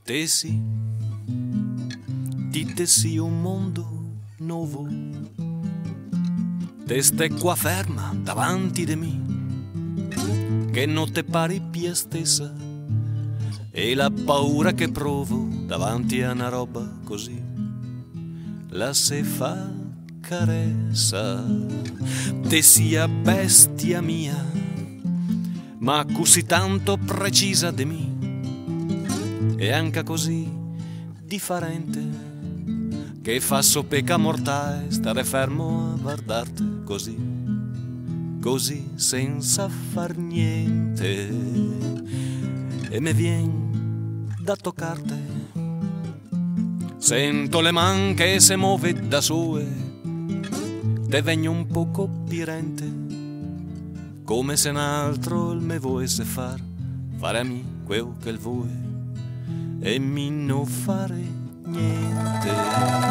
Tesi, ti tessi un mondo nuovo, te stai qua ferma davanti di me, che non te pari più stessa, e la paura che provo davanti a una roba così, la se fa carezza. Te sia bestia mia, ma così tanto precisa di me, e anche così differente, che fa soppeca mortale stare fermo a guardarti così, così senza far niente. E me vien da toccarti, sento le man che se muove da sue, te vegno un poco pirente, come se un altro il me volesse fare a me quel che il vuoi, e mi non fare niente.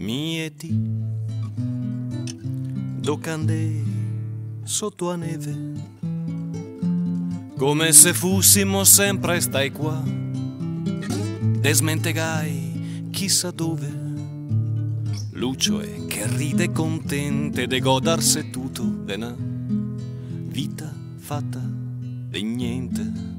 Mieti, docande sotto a neve, come se fossimo sempre stai qua, desmentegai chissà dove, Lucio è che ride contente de godarsi tutto de una vita fatta di niente.